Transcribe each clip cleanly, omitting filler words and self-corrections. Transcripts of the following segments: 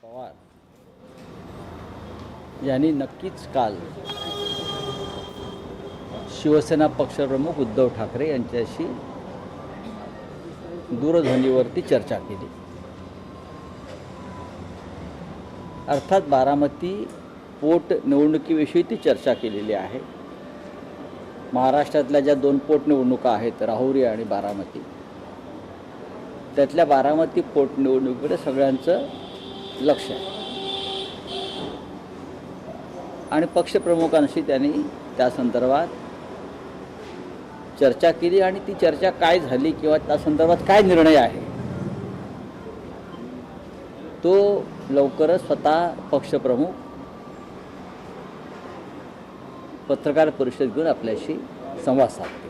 पवार यांनी नक्कीच काल शिवसेना पक्षप्रमुख उद्धव ठाकरे यांच्याशी दूरध्वनीवरती चर्चा केली। अर्थात बारामती पोट निवडणुकीविषयी ती चर्चा केलेली आहे। महाराष्ट्रातल्या ज्या दोन पोट निवडणुका आहेत, राहुरी आणि बारामती, त्यातल्या बारामती पोट निवडणुकीकडे सगळ्यांचं लक्ष आहे आणि पक्षप्रमुखांशी त्यांनी त्या संदर्भात चर्चा केली आणि ती चर्चा काय झाली किंवा त्या संदर्भात काय निर्णय आहे तो लवकरच स्वतः पक्षप्रमुख पत्रकार परिषद घेऊन आपल्याशी संवाद साधतील।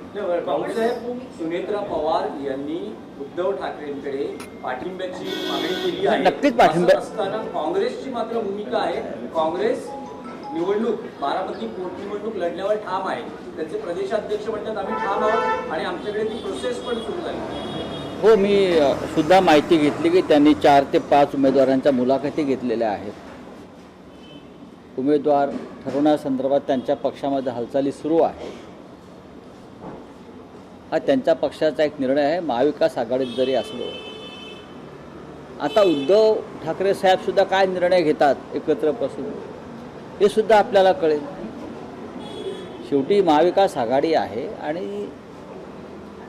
भाऊसाहेब, सुनेत्रा पवार यांनी उद्धव ठाकरेंकडे पाठिंब्याची मागणी केली आहे। नक्कीच पाठिंबा असताना काँग्रेसची मात्र भूमिका आहे, काँग्रेस निवडणूक बारामती पोट निवडणूक लढण्यावर ठाम आहे। त्यांचे प्रदेशाध्यक्ष म्हणतात आम्ही ठाम आहोत आणि आमच्याकडे ती प्रोसेस पण सुरू झाली। हो, मी सुद्धा माहिती घेतली की त्यांनी 4 ते 5 उमेदवारांच्या मुलाखती घेतलेल्या आहेत। उमेदवार ठरवण्यासंदर्भात त्यांच्या पक्षामध्ये हालचाली सुरू आहे। हा त्यांच्या पक्षाचा एक निर्णय आहे। महाविकास आघाडीत जरी असलो, आता उद्धव ठाकरे साहेब सुद्धा काय निर्णय घेतात एकत्र बसून हे सुद्धा आपल्याला कळेल। शेवटी महाविकास आघाडी आहे आणि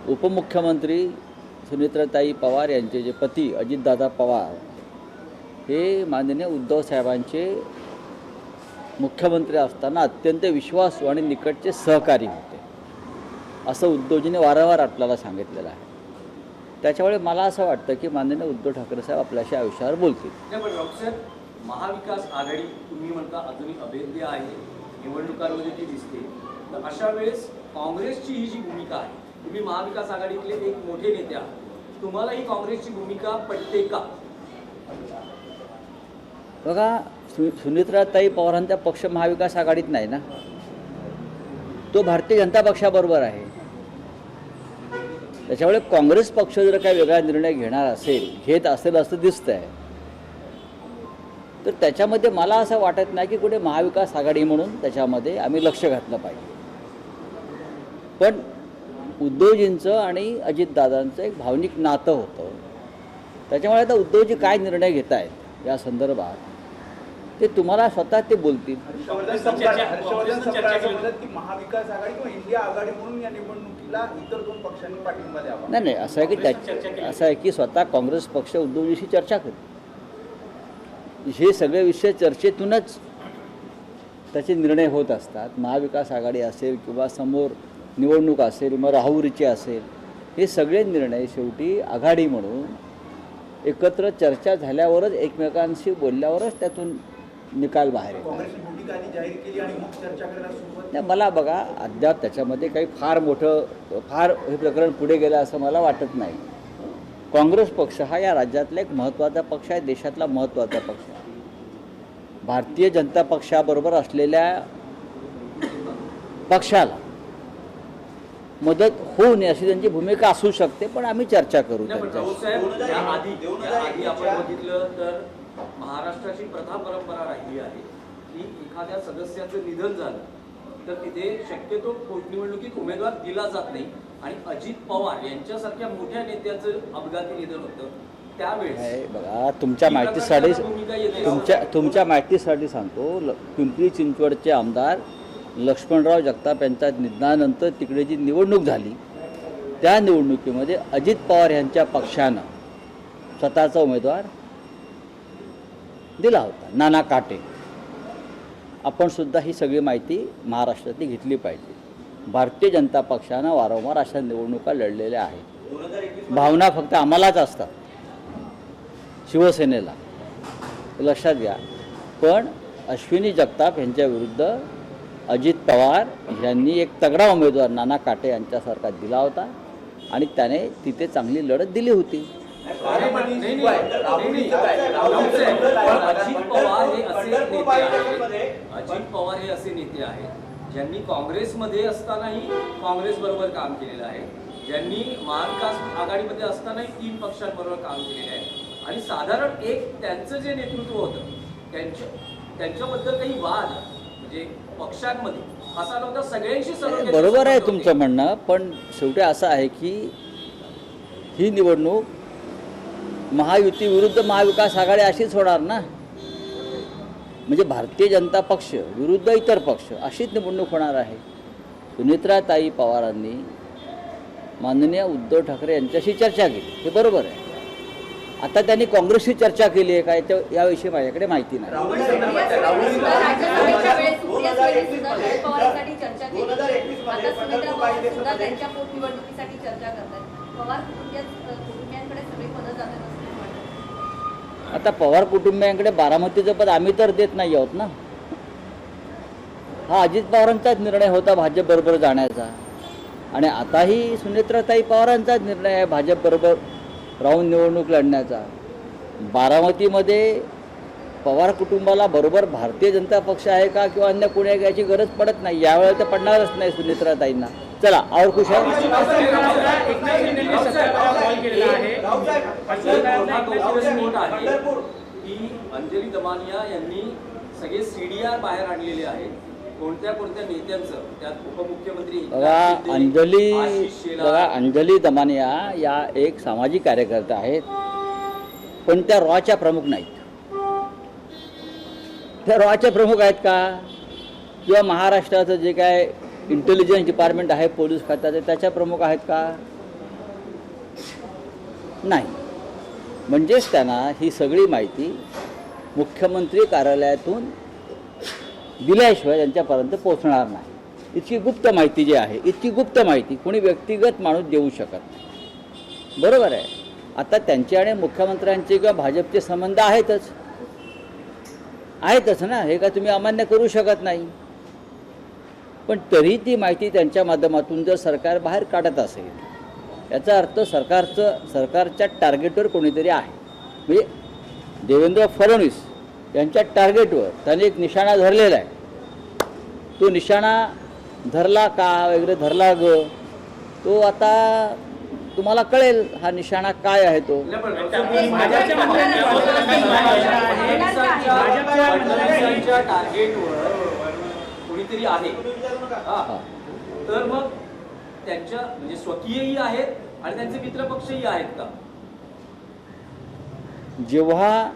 उपमुख्यमंत्री सुनेत्राताई पवार यांचे जे पती अजितदादा पवार हे माननीय उद्धव साहेबांचे मुख्यमंत्री असताना अत्यंत विश्वासू आणि निकटचे सहकारी होते, असं उद्धवजीने वारंवार आपल्याला सांगितलेलं आहे। त्याच्यामुळे मला असं वाटतं की माननीय उद्धव ठाकरे साहेब आपल्याशी या विषयावर बोलतील। महाविकास आघाडी तुम्ही म्हणता अजूनही अभेद्य आहे, निवडणुकांमध्ये ती दिसते, तर अशा वेळेस काँग्रेसची ही जी भूमिका आहे, तुम्ही महाविकास आघाडीतले एक मोठे नेते आहात, तुम्हाला ही काँग्रेसची भूमिका पटते का? बघा, सुनेत्राताई पवारांचा पक्ष महाविकास आघाडीत नाही ना, तो भारतीय जनता पक्षाबरोबर आहे। त्याच्यामुळे काँग्रेस पक्ष जर काही वेगळा निर्णय घेत असेल असं दिसतंय, तर त्याच्यामध्ये मला असं वाटत नाही की कुठे महाविकास आघाडी म्हणून त्याच्यामध्ये आम्ही लक्ष घातलं पाहिजे। पण उद्धवजींचं आणि अजितदादांचं एक भावनिक नातं होतं, त्याच्यामुळे आता उद्धवजी काय निर्णय घेत आहेत या संदर्भात ते तुम्हाला स्वतः ते बोलतील। महाविकास आघाडी किंवा इंडिया आघाडी म्हणून या निवडणुकीला इतर 2 पक्षांनी पाठिंबा द्यावा। नाही, असं आहे की स्वतः काँग्रेस पक्ष उद्धवजीशी चर्चा करेल। हे सगळे विषय चर्चेतूनच त्याचे निर्णय होत असतात। महाविकास आघाडी असेल किंवा समोर निवडणूक असेल, मग राहुरीची असेल, हे सगळे निर्णय शेवटी आघाडी म्हणून एकत्र चर्चा झाल्यावरच, एकमेकांशी बोलल्यावरच त्यातून निकाल बाहेर येतो। नाही, मला बघा अद्याप त्याच्यामध्ये काही फार हे प्रकरण पुढे गेलं असं मला वाटत नाही। काँग्रेस पक्ष हा या राज्यातला एक महत्त्वाचा पक्ष आहे, देशातला महत्त्वाचा पक्ष आहे। भारतीय जनता पक्षाबरोबर असलेल्या पक्षाला मदत होऊ नये अशी त्यांची भूमिका असू शकते, पण आम्ही चर्चा करू त्यांच्याशी। आधी आपण बघितलं तर महाराष्ट्राची प्रथा परंपरा राहिली आहे की एखाद्या सदस्याचं निधन झालं तर तिथे शक्यतो पोटनिवडणुकीत उमेदवार दिला जात नाही आणि अजित पवार यांच्यासारख्या मोठ्या नेत्याचं अपघाती निधन होतं त्यावेळेस बघा, तुमच्या माहितीसाठी सांगतो, पिंपरी चिंचवडचे आमदार लक्ष्मणराव जगताप यांच्या निधनानंतर तिकडे जी निवडणूक झाली त्या निवडणुकीमध्ये अजित पवार यांच्या पक्षानं स्वतःचा उमेदवार दिला होता, नाना काटे। आपण सुद्धा ही सगळी माहिती महाराष्ट्रातली घेतली पाहिजे। भारतीय जनता पक्षानं वारंवार अशा निवडणुका लढलेल्या आहेत। भावना फक्त आम्हालाच असतात, शिवसेनेला, लक्षात घ्या। पण अश्विनी जगताप यांच्या विरुद्ध अजित पवार यांनी एक तगडा उमेदवार नाना काटे यांच्यासारखा दिला होता आणि त्याने तिथे चांगली लढत दिली होती। अजित पवार हे असे नेते आहेत ज्यांनी काँग्रेसमध्ये असतानाही काँग्रेस बरोबर काम केलेलं आहे, ज्यांनी महाविकास आघाडीमध्ये असतानाही 3 पक्षांबरोबर काम केलेलं आहे आणि साधारण एक त्यांचं जे नेतृत्व होतं त्यांच्याबद्दल काही वाद म्हणजे पक्षांमध्ये असा नव्हता, सगळ्यांशी सर्व बरोबर आहे तुमचं म्हणणं, पण शेवटी असं आहे की ही निवडणूक महायुती विरुद्ध महाविकास आघाडी अशीच होणार ना. म्हणजे भारतीय जनता पक्ष विरुद्ध इतर पक्ष अशीच निवडणूक होणार आहे. सुनेत्राताई पवारांनी माननीय उद्धव ठाकरे यांच्याशी चर्चा केली, हे बरोबर आहे. आता त्यांनी काँग्रेसशी चर्चा केली आहे काय तर याविषयी माझ्याकडे माहिती नाही. राज्यसभेच्या वेळेस सुप्रिया सुळेंनी सुद्धा शरद पवारांसाठी चर्चा केली. आता सुनेत्रा पवार सुद्धा त्यांच्या पोटनिवडणुकीसाठी चर्चा करतात. पवार कुटुंबियांकडे सगळे पदं जातात असं तुम्हाला वाटतं? आता पवार कुटुंबियांकडे बारामतीचं पद आम्ही तर देत नाही आहोत ना. हा अजित पवारांचाच निर्णय होता भाजपबरोबर जाण्याचा, आणि आताही सुनेत्राताई पवारांचाच निर्णय आहे भाजपबरोबर राहून निवडणूक लढण्याचा. बारामतीमध्ये पवार कुटुंबाला बरोबर भारतीय जनता पक्ष आहे का किंवा अन्य कोणी आहे का याची गरज पडत नाही. यावेळेला तर पडणारच नाही सुनेत्राताईंना. चला और खुश आहे. की अंजली दमानिया यांनी सगळे CDR बाहेर आणलेले आहेत. कोणत्या नेत्यांचं, त्यात उपमुख्यमंत्री बघा अंजली दमानिया या एक सामाजिक कार्यकर्ता आहेत, पण त्या रॉच्या प्रमुख नाहीत. त्या रॉच्या प्रमुख आहेत का? किंवा महाराष्ट्राचं जे काय इंटेलिजन्स डिपार्टमेंट आहे पोलीस खात्याचे त्याच्या प्रमुख आहेत का? नाही. म्हणजेच त्यांना ही सगळी माहिती मुख्यमंत्री कार्यालयातून दिल्याशिवाय त्यांच्यापर्यंत पोहोचणार नाही. इतकी गुप्त माहिती जी आहे, इतकी गुप्त माहिती कोणी व्यक्तिगत माणूस देऊ शकत नाही. बरोबर आहे. आता त्यांचे आणि मुख्यमंत्र्यांचे किंवा भाजपचे संबंध आहेतच ना, हे का तुम्ही अमान्य करू शकत नाही. पण तरी ती माहिती त्यांच्या माध्यमातून जर सरकार बाहेर काढत असेल याचा अर्थ सरकारच्या टार्गेटवर कोणीतरी आहे. म्हणजे देवेंद्र फडणवीस यांच्या टार्गेटवर त्याने एक निशाणा धरलेला आहे. तो निशाणा धरला का वगैरे धरला तो आता तुम्हाला कळेल हा निशाणा काय आहे तो. टार्गेटवर कोणीतरी आहे तर मग त्यांच्या म्हणजे स्वकीयही आहेत आणि त्यांचे मित्रपक्षही आहेत का? जेव्हा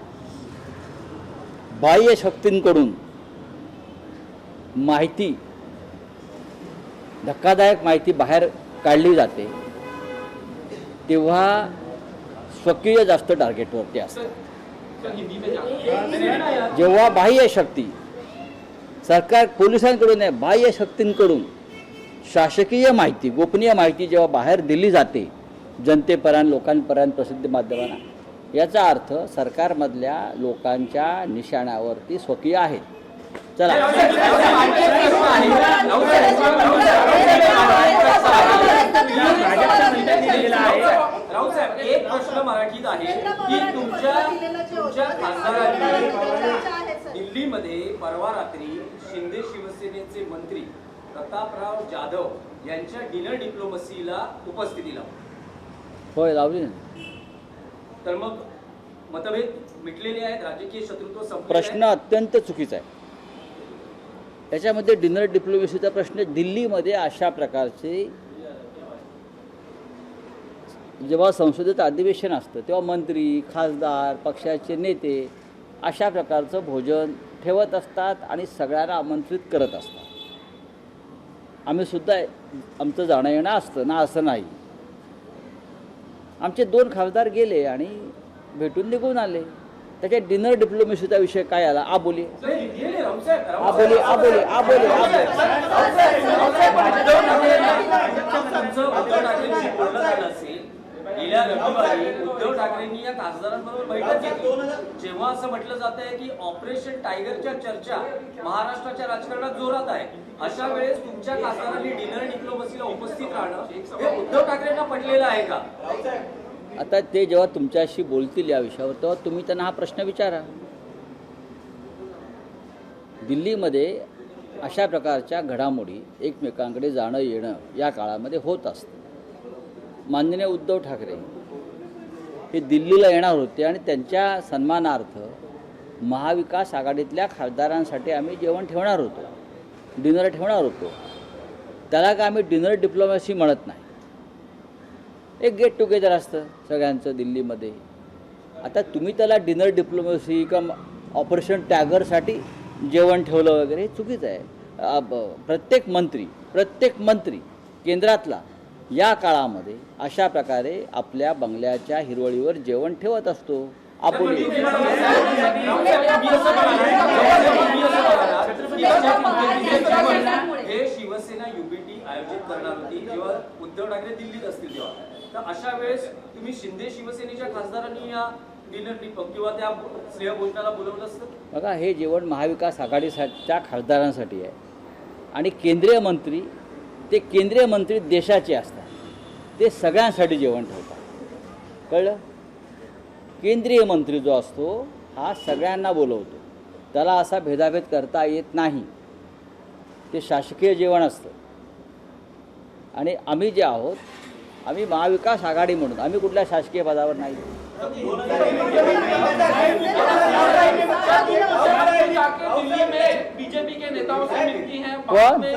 बाह्य शक्तींकडून माहिती धक्कादायक माहिती बाहेर काढली जाते तेव्हा स्वकीय जास्त टार्गेटवरती असतात. जेव्हा बाह्य शक्ती सरकार पोलिसांकडून नाही बाह्य शक्तींकडून शासकीय माहिती गोपनीय माहिती जेव्हा बाहेर दिली जाते जनतेपर्यंत लोकांपर्यंत प्रसिद्धी माध्यमांना, याचा अर्थ सरकारमधल्या लोकांच्या निशाण्यावरती स्वकीय आहेत. चला राऊत साहेब, एक प्रश्न मराठीत आहे की तुमच्या खासदारांनी दिल्लीमध्ये परवा रात्री शिंदे शिवसेनेचे मंत्री प्रतापराव जाधव यांच्या डिनर डिप्लोमसीला उपस्थिती लावली. होय लावली. तर मग मतभेद मिटलेले आहेत, राजकीय शत्रुत्व संपलेले प्रश्न अत्यंत चुकीचा आहे. त्याच्यामध्ये डिनर डिप्लोमसीचा प्रश्न दिल्लीमध्ये अशा प्रकारचे जेव्हा संसदेत अधिवेशन असतं तेव्हा मंत्री खासदार पक्षाचे नेते अशा प्रकारचं भोजन ठेवत असतात आणि सगळ्यांना आमंत्रित करत असतात. आम्ही सुद्धा आमचं जाणं येणं असतं ना, असं नाही. आमचे 2 खासदार गेले आणि भेटून निघून आले. त्याच्यात डिनर डिप्लोमसीचा विषय काय आला? आबोली आबोली आबोली आबोली गेल्या रविवारी उद्धव ठाकरेंनी या खासदारांबरोबर बैठक घेतली, जेव्हा असं म्हटलं जात आहे की ऑपरेशन टायगरच्या चर्चा महाराष्ट्राच्या राजकारणात जोरात आहे. अशा वेळेस तुमच्या खासदारांनी डिनर डिप्लोमसीला उपस्थित राहणं हे उद्धव ठाकरेंना पटलेलं आहे का? आता ते जेव्हा तुमच्याशी बोलतील या विषयावर तेव्हा तुम्ही त्यांना हा प्रश्न विचारा. दिल्लीमध्ये अशा प्रकारच्या घडामोडी एकमेकांकडे जाणं येणं या काळामध्ये होत असतं. माननीय उद्धव ठाकरे हे दिल्लीला येणार होते आणि त्यांच्या सन्मानार्थ महाविकास आघाडीतल्या खासदारांसाठी आम्ही जेवण ठेवणार होतो, डिनर ठेवणार होतो. त्याला का आम्ही डिनर डिप्लोमॅसी म्हणत नाही. एक गेट टुगेदर असतं सगळ्यांचं दिल्लीमध्ये. आता तुम्ही त्याला डिनर डिप्लोमॅसी किंवा ऑपरेशन टॅगरसाठी जेवण ठेवलं वगैरे हे चुकीचं आहे. प्रत्येक मंत्री केंद्रातला या काळामध्ये अशा प्रकारे आपल्या बंगल्याच्या हिरवळीवर जेवण ठेवत असतो. आपण हे शिवसेना युबीटी आयोजित करणार होती जेव्हा उद्धव ठाकरे दिल्लीत असतील तेव्हा. तर अशा वेळेस तुम्ही शिंदे शिवसेनेच्या खासदारांनी या डिनर किंवा त्या स्नेहभोजनाला बोलवलं असतं. बघा, हे जेवण महाविकास आघाडीच्या खासदारांसाठी आहे आणि केंद्रीय मंत्री देशाचे असतात, ते सगळ्यांसाठी जेवण ठेवतात. कळलं? केंद्रीय मंत्री जो असतो हा सगळ्यांना बोलवतो, त्याला असा भेदाभेद करता येत नाही. ते शासकीय जेवण असतं. आणि आम्ही जे आहोत, आम्ही महाविकास आघाडी म्हणून, आम्ही कुठल्या शासकीय पदावर नाही. दिल्ली में बीजेपी के नेताओं से मिलती हैं. बाद में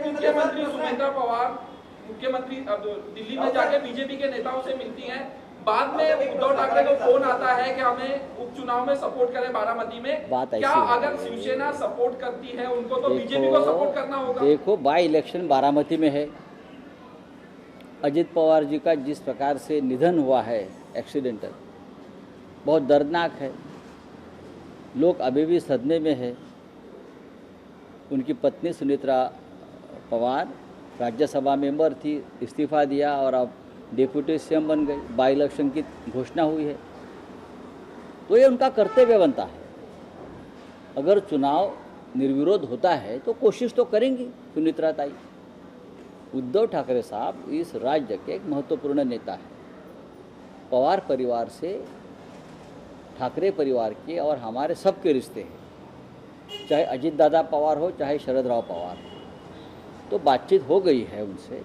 मुख्यमंत्री सुमेंद्र पवार दिल्ली में जाके बीजेपी के नेताओं से मिलती हैं. बाद में उद्धव ठाकरे को फोन आता है कि हमें उपचुनाव में सपोर्ट करें बारामती में. क्या अगर शिवसेना सपोर्ट करती है उनको तो बीजेपी को सपोर्ट करना होगा. देखो, बाई इलेक्शन बारामती में है. अजित पवार जी का जिस प्रकार से निधन हुआ है एक्सीडेंटल, बहुत दर्दनाक है. लोग अभी भी सदमे में है. उनकी पत्नी सुनेत्रा पवार राज्यसभा मेंबर थी, इस्तीफ़ा दिया और अब डिप्यूटी सीएम बन गई. बाई इलेक्शन की घोषणा हुई है, तो ये उनका कर्तव्य बनता है. अगर चुनाव निर्विरोध होता है तो कोशिश तो करेंगी सुनेत्रा ताई. उद्धव ठाकरे साहब इस राज्य के एक महत्वपूर्ण नेता हैं. पवार परिवार से ठाकरे परिवार के और हमारे सबके रिश्ते हैं, चाहे अजित दादा पवार हो चाहे शरदराव पवार हो. तो बातचीत हो गई है उनसे.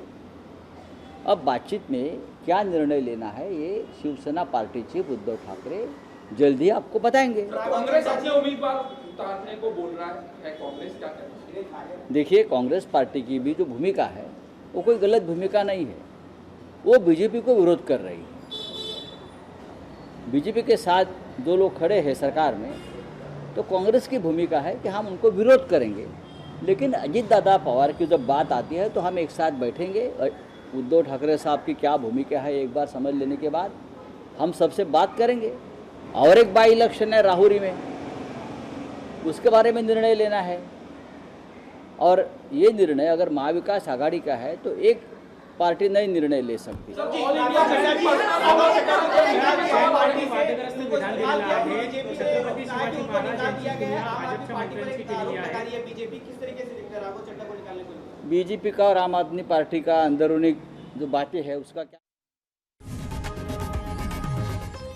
अब बातचीत में क्या निर्णय लेना है ये शिवसेना पार्टी चीफ उद्धव ठाकरे जल्द ही आपको बताएंगे. कांग्रेस अपने उम्मीदवार उतारने को बोल रहा है, कांग्रेस क्या कहना है. देखिए, कांग्रेस पार्टी की भी जो भूमिका है वो कोई गलत भूमिका नहीं है. वो बीजेपी को विरोध कर रही है. बीजेपी के साथ जो लोग खड़े हैं सरकार में, तो कांग्रेस की भूमिका है कि हम उनको विरोध करेंगे. लेकिन अजित दादा पवार की जब बात आती है तो हम एक साथ बैठेंगे. उद्धव ठाकरे साहब की क्या भूमिका है एक बार समझ लेने के बाद हम सबसे बात करेंगे. और एक बाई इलेक्शन है राहुरी में, उसके बारे में निर्णय लेना है. और ये निर्णय अगर महाविकास आघाड़ी का है तो एक पार्टी नई निर्णय ले सकती है. बीजेपी का और आम आदमी पार्टी का अंदरूनी जो बातें है उसका क्या.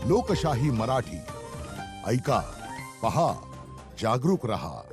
लोकशाही मराठी ऐका, पहा, जागरूक रहा.